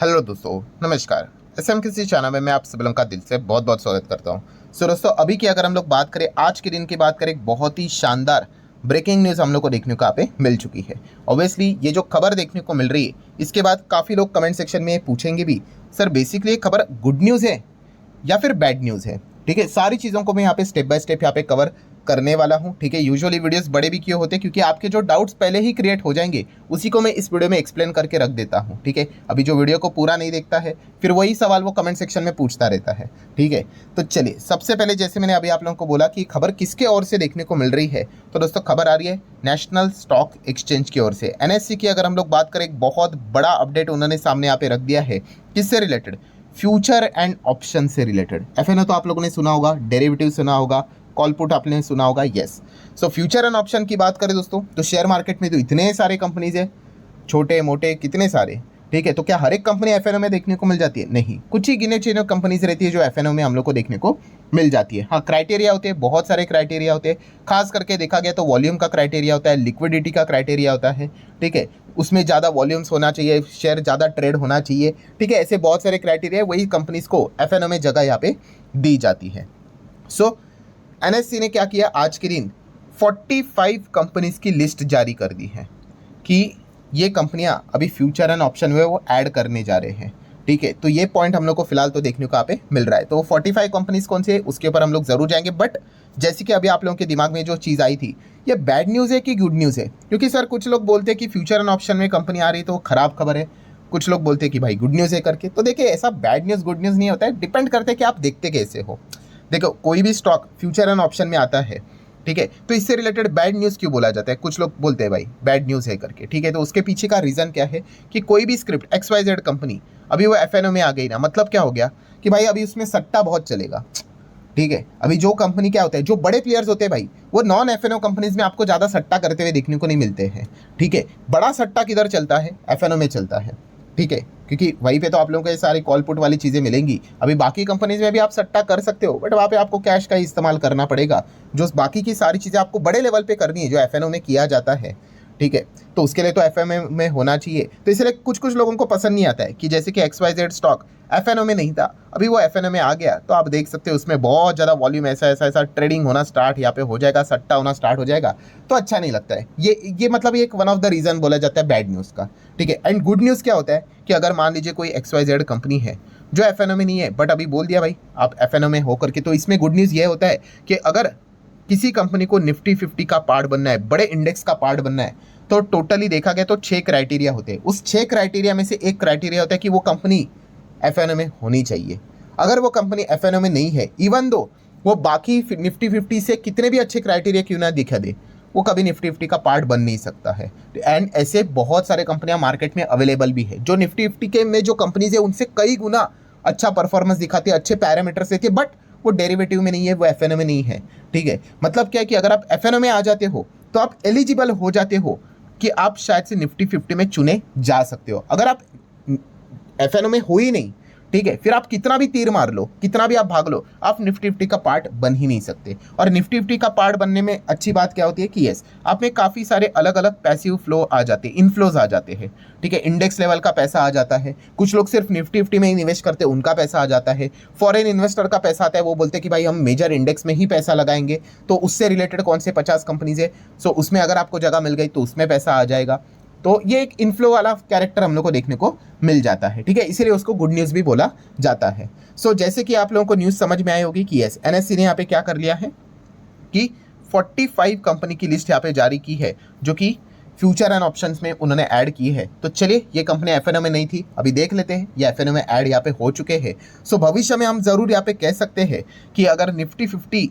Hello दोस्तों, नमस्कार। SM किसी चैनल में मैं आप सभी लोगों का दिल से बहुत बहुत स्वागत करता हूं। सो दोस्तों, अभी की अगर हम लोग बात करें, आज के दिन की बात करें, एक बहुत ही शानदार ब्रेकिंग न्यूज़ हम लोग को देखने को यहाँ पे मिल चुकी है। ऑब्वियसली ये जो खबर देखने को मिल रही है, इसके बाद काफ़ी लोग कमेंट सेक्शन में पूछेंगे भी, सर बेसिकली ये खबर गुड न्यूज़ है या फिर बैड न्यूज़ है। ठीक है, सारी चीज़ों को मैं यहाँ पे स्टेप बाय स्टेप यहाँ पे कवर करने वाला हूँ। ठीक है, यूजुअली वीडियोस बड़े भी क्यों होते हैं, क्योंकि आपके जो डाउट्स पहले ही क्रिएट हो जाएंगे, उसी को मैं इस वीडियो में एक्सप्लेन करके रख देता हूँ। ठीक है, अभी जो वीडियो को पूरा नहीं देखता है, फिर वही सवाल वो कमेंट सेक्शन में पूछता रहता है। ठीक है, तो चलिए, सबसे पहले जैसे मैंने अभी आप लोगों को बोला कि खबर किसके ओर से देखने को मिल रही है, तो दोस्तों खबर आ रही है नेशनल स्टॉक एक्सचेंज की ओर से। एनएससी की अगर हम लोग बात करें, एक बहुत बड़ा अपडेट उन्होंने सामने यहाँ पे रख दिया है। किससे रिलेटेड? फ्यूचर एंड ऑप्शन से रिलेटेड। एफएनओ तो आप लोगों ने सुना होगा, डेरिवेटिव सुना होगा, कॉल पुट आपने सुना होगा। Yes, so future and option की बात करें दोस्तों, तो शेयर मार्केट में तो इतने सारे कंपनीज है, छोटे मोटे कितने सारे। ठीक है, तो क्या हर एक कंपनी एफएनओ में देखने को मिल जाती है? नहीं, कुछ ही गिने चुने कंपनीज रहती है जो एफएनओ में हम लोग को देखने को मिल जाती है। हाँ, क्राइटेरिया होते हैं, बहुत सारे क्राइटेरिया होते हैं। खास करके देखा गया तो वॉल्यूम का क्राइटेरिया होता है, लिक्विडिटी का क्राइटेरिया होता है। ठीक है, उसमें ज़्यादा वॉल्यूम्स होना चाहिए, शेयर ज़्यादा ट्रेड होना चाहिए। ठीक है, ऐसे बहुत सारे क्राइटेरिया, वही कंपनीज को एफएनओ में जगह यहाँ पे दी जाती है। सो एनएससी ने क्या किया, आज के दिन 45 कंपनीज की लिस्ट जारी कर दी है कि ये कंपनियां अभी फ्यूचर एंड ऑप्शन में वो ऐड करने जा रहे हैं। ठीक है, तो ये पॉइंट हम लोग को फिलहाल तो देखने को यहाँ पे मिल रहा है। तो 45 कंपनीज कौन से है उसके ऊपर हम लोग जरूर जाएंगे। बट जैसे कि अभी आप लोगों के दिमाग में जो चीज़ आई थी, ये बैड न्यूज़ है कि गुड न्यूज़ है? क्योंकि सर कुछ लोग बोलते हैं कि फ्यूचर एंड ऑप्शन में कंपनी आ रही तो खराब खबर है, कुछ लोग बोलते हैं कि भाई गुड न्यूज़ है करके। तो देखिए, ऐसा बैड न्यूज़ गुड न्यूज़ नहीं होता है, डिपेंड करते हैं कि आप देखते कैसे हो। देखो, कोई भी स्टॉक फ्यूचर एंड ऑप्शन में आता है, ठीक है, तो इससे रिलेटेड बैड न्यूज़ क्यों बोला जाता है? कुछ लोग बोलते हैं भाई बैड न्यूज़ है करके। ठीक है, तो उसके पीछे का रीज़न क्या है कि कोई भी स्क्रिप्ट XYZ कंपनी अभी वो एफएनओ में आ गई ना, मतलब क्या हो गया कि भाई अभी उसमें सट्टा बहुत चलेगा। ठीक है, अभी जो कंपनी क्या होता है, जो बड़े प्लेयर्स होते हैं भाई, वो नॉन एफएनओ कंपनीज में आपको ज़्यादा सट्टा करते हुए देखने को नहीं मिलते हैं। ठीक है, बड़ा सट्टा किधर चलता है? एफएनओ में चलता है। ठीक है, क्योंकि वहीं पे तो आप लोगों को ये सारी कॉल पुट वाली चीज़ें मिलेंगी। अभी बाकी कंपनीज में भी आप सट्टा कर सकते हो, बट वहाँ पे आपको कैश का ही इस्तेमाल करना पड़ेगा। जो बाकी की सारी चीज़ें आपको बड़े लेवल पे करनी है, जो एफएनओ में किया जाता है। ठीक है, तो उसके लिए तो एफएनओ में होना चाहिए। तो इसलिए कुछ कुछ लोगों को पसंद नहीं आता है कि जैसे कि XYZ स्टॉक एफएनओ में नहीं था, अभी वो एफएनओ में आ गया, तो आप देख सकते हो उसमें बहुत ज़्यादा वॉल्यूम, ऐसा ट्रेडिंग होना स्टार्ट यहाँ पे हो जाएगा, सट्टा होना स्टार्ट हो जाएगा। तो अच्छा नहीं लगता है ये मतलब एक वन ऑफ द रीज़न बोला जाता है बैड न्यूज़ का। ठीक है, एंड गुड न्यूज़ क्या होता है कि अगर मान लीजिए कोई XYZ कंपनी है जो एफएनओ में नहीं है, बट अभी बोल दिया भाई आप एफएनओ में हो करके, तो इसमें गुड न्यूज़ ये होता है कि अगर किसी कंपनी को निफ्टी 50 का पार्ट बनना है, बड़े इंडेक्स का पार्ट बनना है, तो टोटली देखा गया तो 6 क्राइटेरिया होते हैं। उस 6 क्राइटेरिया में से एक क्राइटेरिया होता है कि वो कंपनी एफएनओ में होनी चाहिए। अगर वो कंपनी एफएनओ में नहीं है, इवन दो वो बाकी निफ्टी 50 से कितने भी अच्छे क्राइटेरिया क्यों ना दिखा दे, वो कभी निफ्टी 50 का पार्ट बन नहीं सकता है। एंड ऐसे बहुत सारे कंपनियां मार्केट में अवेलेबल भी है, जो निफ्टी 50 के में जो कंपनीज है उनसे कई गुना अच्छा परफॉर्मेंस दिखाती है, अच्छे पैरामीटर्स देती है, बट वो डेरिवेटिव में नहीं है, वो एफएनओ में नहीं है। ठीक है, मतलब क्या है कि अगर आप एफएनओ में आ जाते हो तो आप एलिजिबल हो जाते हो कि आप शायद से निफ्टी 50 में चुने जा सकते हो। अगर आप एफएनओ में हो ही नहीं, ठीक है, फिर आप कितना भी तीर मार लो, कितना भी आप भाग लो, आप निफ्टी 50 का पार्ट बन ही नहीं सकते। और निफ्टी 50 का पार्ट बनने में अच्छी बात क्या होती है कि यस, आप में काफ़ी सारे अलग अलग पैसिव फ्लो आ जाते हैं, इनफ्लोज आ जाते हैं। ठीक है, इंडेक्स लेवल का पैसा आ जाता है, कुछ लोग सिर्फ निफ्टी 50 में ही निवेश करते हैं, उनका पैसा आ जाता है। फॉरेन इन्वेस्टर का पैसा आता है, वो बोलते हैं कि भाई हम मेजर इंडेक्स में ही पैसा लगाएंगे, तो उससे रिलेटेड कौन से 50 कंपनीज है, सो उसमें अगर आपको जगह मिल गई तो उसमें पैसा आ जाएगा। तो ये एक इनफ्लो वाला कैरेक्टर हम लोग को देखने को मिल जाता है। ठीक है, इसीलिए उसको गुड न्यूज़ भी बोला जाता है। सो जैसे कि आप लोगों को न्यूज़ समझ में आई होगी कि यस, एनएससी ने यहाँ पे क्या कर लिया है कि 45 कंपनी की लिस्ट यहाँ पे जारी की है, जो कि फ्यूचर एंड ऑप्शंस में उन्होंने ऐड की है। तो चलिए, ये कंपनी एफएनओ में नहीं थी, अभी देख लेते हैं ये एफएनओ में ऐड यहाँ पे हो चुके हैं। सो भविष्य में हम जरूर यहाँ पे कह सकते हैं कि अगर निफ्टी 50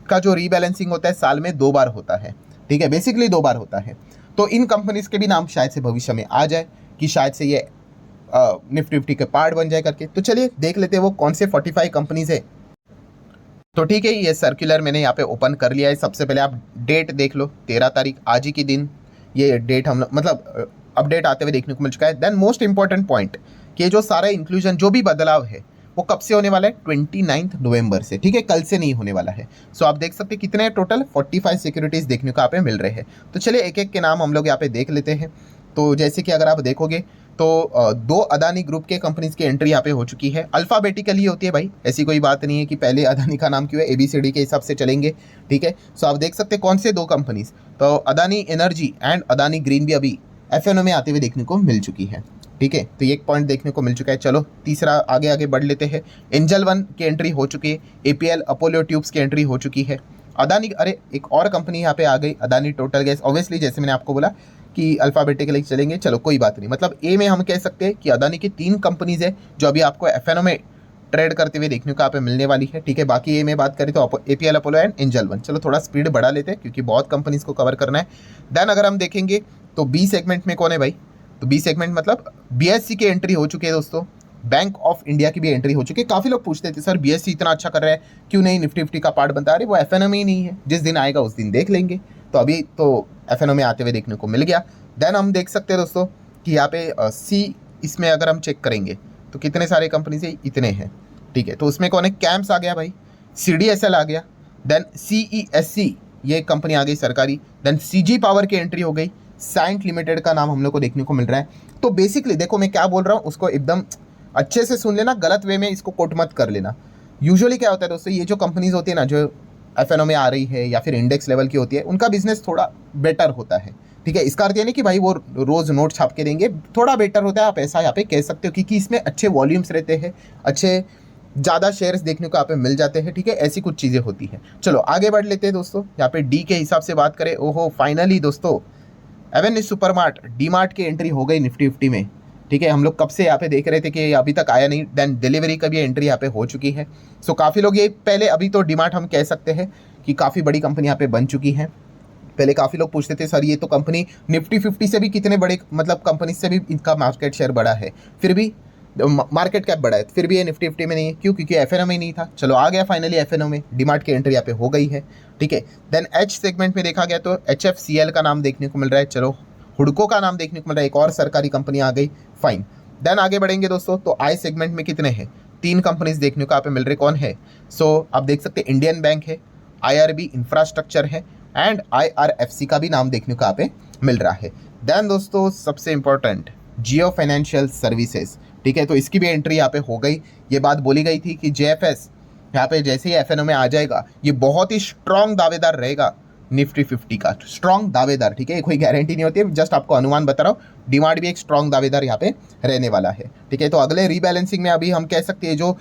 का जो रीबैलेंसिंग होता है साल में 2 बार होता है। ठीक है, बेसिकली 2 बार होता है, तो इन कंपनीज के भी नाम शायद से भविष्य में आ जाए कि शायद से ये निफ्टी 50 के पार्ट बन जाए करके। तो चलिए देख लेते हैं वो कौन से 45 कंपनीज है। तो ठीक है, ये सर्कुलर मैंने यहाँ पे ओपन कर लिया है। सबसे पहले आप डेट देख लो, 13 तारीख आज ही की दिन ये डेट हम मतलब अपडेट आते हुए देखने को मिल चुका है। देन मोस्ट इंपॉर्टेंट पॉइंट कि ये जो सारा इंक्लूजन, जो भी बदलाव है, वो कब से होने वाला है? 29 नवंबर से। ठीक है, कल से नहीं होने वाला है। सो आप देख सकते हैं कितने टोटल 45 सिक्योरिटीज़ देखने को यहाँ पे मिल रहे हैं। तो चलिए एक एक के नाम हम लोग यहाँ पे देख लेते हैं। तो जैसे कि अगर आप देखोगे तो दो अदानी ग्रुप के कंपनीज की एंट्री यहाँ पे हो चुकी है। अल्फ़ाबेटिकली होती है भाई, ऐसी कोई बात नहीं है कि पहले अदानी का नाम क्यों है, ABCD के हिसाब से चलेंगे, ठीक है। सो आप देख सकते हैं कौन से दो कंपनीज, तो Adani energy and Adani green भी अभी FNO में आते हुए देखने को मिल चुकी है, ठीक है। तो ये एक पॉइंट देखने को मिल चुका है। चलो तीसरा आगे आगे बढ़ लेते हैं। एंजल वन की एंट्री हो चुकी है, APL अपोलो ट्यूब्स की एंट्री हो चुकी है। अदानी, अरे एक और कंपनी यहाँ पे आ गई, अदानी टोटल गैस। ऑब्वियसली जैसे मैंने आपको बोला कि अल्फ़ाबेटिकली चलेंगे, चलो कोई बात नहीं। मतलब ए में हम कह सकते हैं कि अदानी की 3 कंपनीज है जो अभी आपको FNO में ट्रेड करते हुए देखने को यहाँ पे मिलने वाली है, ठीक है। बाकी ए में बात करें तो APL Apollo and angel one. चलो थोड़ा स्पीड बढ़ा लेते हैं क्योंकि बहुत कंपनीज को कवर करना है। देन अगर हम देखेंगे तो बी सेगमेंट में कौन है भाई, तो बी सेगमेंट मतलब BSE की एंट्री हो चुकी है दोस्तों। बैंक ऑफ इंडिया की भी एंट्री हो चुकी है। काफ़ी लोग पूछते थे सर BSE इतना अच्छा कर रहा है क्यों नहीं निफ्टी फिफ्टी का पार्ट बनता है, अरे वो FNO में ही नहीं है, जिस दिन आएगा उस दिन देख लेंगे। तो अभी तो FNO में आते हुए देखने को मिल गया। देन हम देख सकते हैं दोस्तों कि यहाँ पे सी, इसमें अगर हम चेक करेंगे तो कितने सारे कंपनी से इतने हैं, ठीक है। तो उसमें कौन है, कैम्स आ गया भाई, CDSL आ गया, देन CESC ये कंपनी आ गई सरकारी, देन CG पावर की एंट्री हो गई, साइंट लिमिटेड का नाम हम लोग को देखने को मिल रहा है। तो बेसिकली देखो मैं क्या बोल रहा हूँ उसको एकदम अच्छे से सुन लेना, गलत वे में इसको कोट मत कर लेना। यूजुअली क्या होता है दोस्तों, ये जो कंपनीज होती है ना जो FNO में आ रही है या फिर इंडेक्स लेवल की होती है, उनका बिजनेस थोड़ा बेटर होता है, ठीक है। इसका अर्थ ये नहीं कि भाई वो रोज़ नोट छाप के देंगे, थोड़ा बेटर होता है, आप ऐसा यहाँ पे कह सकते हो, क्योंकि इसमें अच्छे वॉल्यूम्स रहते हैं, अच्छे ज़्यादा शेयर्स देखने को यहाँ पे मिल जाते हैं, ठीक है। ऐसी कुछ चीज़ें होती हैं। चलो आगे बढ़ लेते हैं दोस्तों। यहाँ पे डी के हिसाब से बात करें, ओहो फाइनली दोस्तों एवेन्यू सुपरमार्ट डी मार्ट की एंट्री हो गई निफ्टी 50 में, ठीक है। हम लोग कब से यहाँ पे देख रहे थे कि अभी तक आया नहीं। देन डिलीवरी का भी एंट्री यहाँ पे हो चुकी है। सो काफ़ी लोग ये पहले, अभी तो डी मार्ट हम कह सकते हैं कि काफ़ी बड़ी कंपनी यहाँ पे बन चुकी है। पहले काफ़ी लोग पूछते थे सर ये तो कंपनी निफ्टी 50 से भी कितने बड़े, मतलब कंपनी से भी इनका मार्केट शेयर बड़ा है, फिर भी मार्केट कैप बढ़ा है, फिर भी ये निफ्टी 50 में नहीं है, क्यों, क्योंकि FNO में ही नहीं था। चलो आ गया फाइनली FNO में, डीमार्ट की एंट्री यहाँ पे हो गई है, ठीक है। देन H सेगमेंट में देखा गया तो HFCL का नाम देखने को मिल रहा है, चलो हुडको का नाम देखने को मिल रहा है, एक और सरकारी कंपनी आ गई, फाइन। देन आगे बढ़ेंगे दोस्तों तो आई सेगमेंट में कितने हैं, 3 कंपनीज देखने को यहाँ पे मिल रहे, कौन है, सो आप देख सकते हैं इंडियन बैंक है, IRB इंफ्रास्ट्रक्चर है एंड IRFC का भी नाम देखने को यहाँ पे मिल रहा है। देन दोस्तों सबसे इंपॉर्टेंट जियो फाइनेंशियल सर्विसेज, ठीक है। तो इसकी भी एंट्री यहाँ पे हो गई। ये बात बोली गई थी कि JFS यहाँ पे जैसे ही FNO में आ जाएगा ये बहुत ही स्ट्रॉन्ग दावेदार रहेगा निफ्टी 50 का, स्ट्रॉन्ग दावेदार, ठीक है। कोई गारंटी नहीं होती है, जस्ट आपको अनुमान बता रहा हूँ। डीमार्ट भी एक स्ट्रॉन्ग दावेदार यहाँ पे रहने वाला है, ठीक है। तो अगले रीबैलेंसिंग में अभी हम कह सकते हैं जो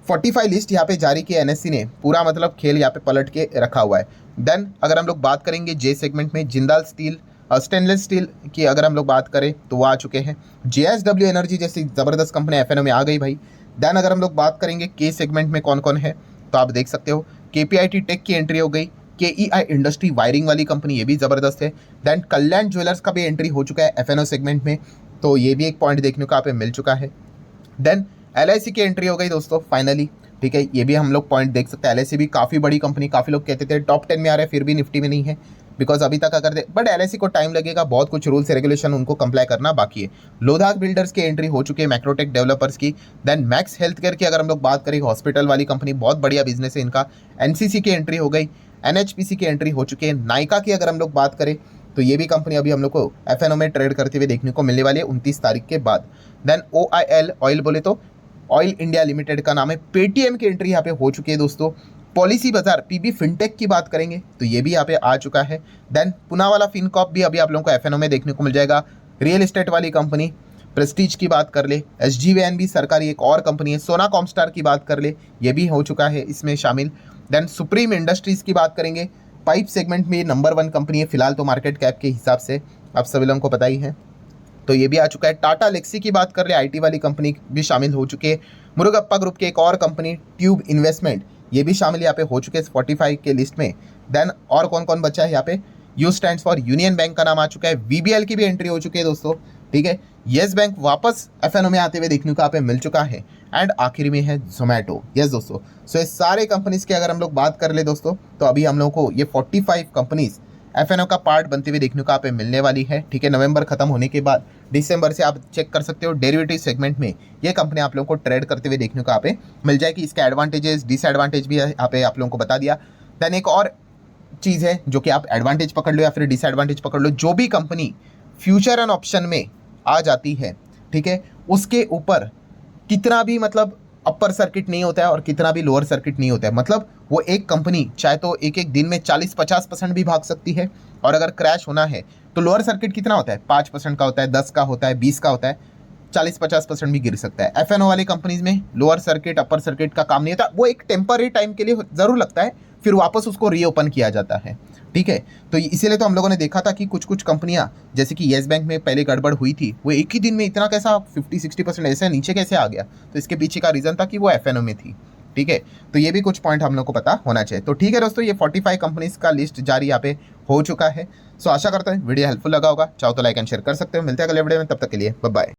45 लिस्ट यहाँ पे जारी की NSE ने, पूरा मतलब खेल यहाँ पे पलट के रखा हुआ है। देन अगर हम लोग बात करेंगे जे सेगमेंट में, जिंदाल स्टील, स्टेनलेस स्टील की अगर हम लोग बात करें तो वो आ चुके हैं। JSW एनर्जी जैसी ज़बरदस्त कंपनी FNO में आ गई भाई। देन अगर हम लोग बात करेंगे के सेगमेंट में कौन कौन है, तो आप देख सकते हो KPIT टेक की एंट्री हो गई, KEI इंडस्ट्री वायरिंग वाली कंपनी, ये भी ज़बरदस्त है। देन कल्याण ज्वेलर्स का भी एंट्री हो चुका है FNO सेगमेंट में, तो ये भी एक पॉइंट देखने को यहाँ पे मिल चुका है। देन LIC की एंट्री हो गई दोस्तों फाइनली, ठीक है। ये भी हम लोग पॉइंट देख सकते हैं। LIC भी काफ़ी बड़ी कंपनी, काफ़ी लोग कहते थे टॉप 10 में आ रहा है, फिर भी निफ्टी में नहीं है, बिकॉज अभी तक अगर बट LIC को टाइम लगेगा, बहुत कुछ रूल्स रेगुलेशन उनको कंप्लाई करना बाकी है। लोधाक बिल्डर्स की एंट्री हो चुकी है, मैक्रोटेक डेवलपर्स की। देन मैक्स हेल्थ केयर की अगर हम लोग बात करें, हॉस्पिटल वाली कंपनी, बहुत बढ़िया बिजनेस है इनका। NCC की एंट्री हो गई, NHPC की एंट्री हो चुकी है। नाइका की अगर हम लोग बात करें तो ये भी कंपनी अभी हम लोग को FNO में ट्रेड करते हुए देखने को मिलने वाली है 29 तारीख के बाद। देन OIL ऑयल बोले तो ऑयल इंडिया लिमिटेड का नाम है। पेटीएम की एंट्री यहाँ पे हो चुकी है दोस्तों। पॉलिसी बाजार PB फिनटेक की बात करेंगे तो ये भी यहाँ पे आ चुका है। देन पुनावाला फिनकॉप भी अभी आप लोगों को FNO में देखने को मिल जाएगा। रियल एस्टेट वाली कंपनी प्रेस्टीज की बात कर ले, SGVN भी सरकारी एक और कंपनी है। सोना कॉमस्टार की बात कर ले, ये भी हो चुका है इसमें शामिल। देन सुप्रीम इंडस्ट्रीज़ की बात करेंगे, पाइप सेगमेंट में नंबर 1 कंपनी है फिलहाल तो मार्केट कैप के हिसाब से, आप सभी लोगों को पता ही है, तो ये भी आ चुका है। टाटा लेक्सी की बात कर ले, IT वाली कंपनी भी शामिल हो चुकी है। मुरुगप्पा ग्रुप के एक और कंपनी ट्यूब इन्वेस्टमेंट, ये भी शामिल यहाँ पे हो चुके हैं 45 के लिस्ट में। देन और कौन कौन बचा है यहाँ पे, U stands for union bank का नाम आ चुका है। VBL की भी एंट्री हो चुकी है दोस्तों, ठीक है। येस बैंक वापस FNO में आते हुए देखने को यहाँ पे मिल चुका है। एंड आखिर में है जोमेटो, यस दोस्तों। सो ये सारे कंपनीज की अगर हम लोग बात कर ले दोस्तों, तो अभी हम लोग को ये 45 कंपनीज FNO का पार्ट बनते हुए देखने को यहाँ पे मिलने वाली है, ठीक है। नवंबर खत्म होने के बाद दिसंबर से आप चेक कर सकते हो डेरिवेटिव सेगमेंट में ये कंपनी आप लोगों को ट्रेड करते हुए देखने को यहाँ पे मिल जाएगी। इसके एडवांटेजेस डिसएडवांटेज भी यहाँ पे आप लोगों को बता दिया। देन एक और चीज़ है जो कि आप एडवांटेज पकड़ लो या फिर डिसएडवांटेज पकड़ लो, जो भी कंपनी फ्यूचर एंड ऑप्शन में आ जाती है ठीक है, उसके ऊपर कितना भी मतलब अपर सर्किट नहीं होता है और कितना भी लोअर सर्किट नहीं होता है, मतलब वो एक कंपनी चाहे तो एक एक दिन में 40-50% भी भाग सकती है, और अगर क्रैश होना है तो लोअर सर्किट कितना होता है, 5% का होता है, 10 का होता है, 20 का होता है, 40-50% भी गिर सकता है। एफएनओ वाली कंपनीज में लोअर सर्किट अपर सर्किट का काम नहीं होता, वो एक टेम्पररी टाइम के लिए जरूर लगता है, फिर वापस उसको रीओपन किया जाता है, ठीक है। तो इसीलिए तो हम लोगों ने देखा था कि कुछ कुछ कंपनियां जैसे कि येस बैंक में पहले गड़बड़ हुई थी, वो एक ही दिन में इतना कैसा 50-60% ऐसे नीचे कैसे आ गया, तो इसके पीछे का रीज़न था कि वो एफएनओ में थी, ठीक है। तो ये भी कुछ पॉइंट हम लोग को पता होना चाहिए। तो ठीक है दोस्तों, ये 45 कंपनीज का लिस्ट जारी यहाँ पे हो चुका है। सो आशा करता हूँ वीडियो हेल्पफुल लगा होगा, चाहो तो लाइक एंड शेयर कर सकते हो। मिलते हैं अगले वीडियो में, तब तक के लिए बाय बाय।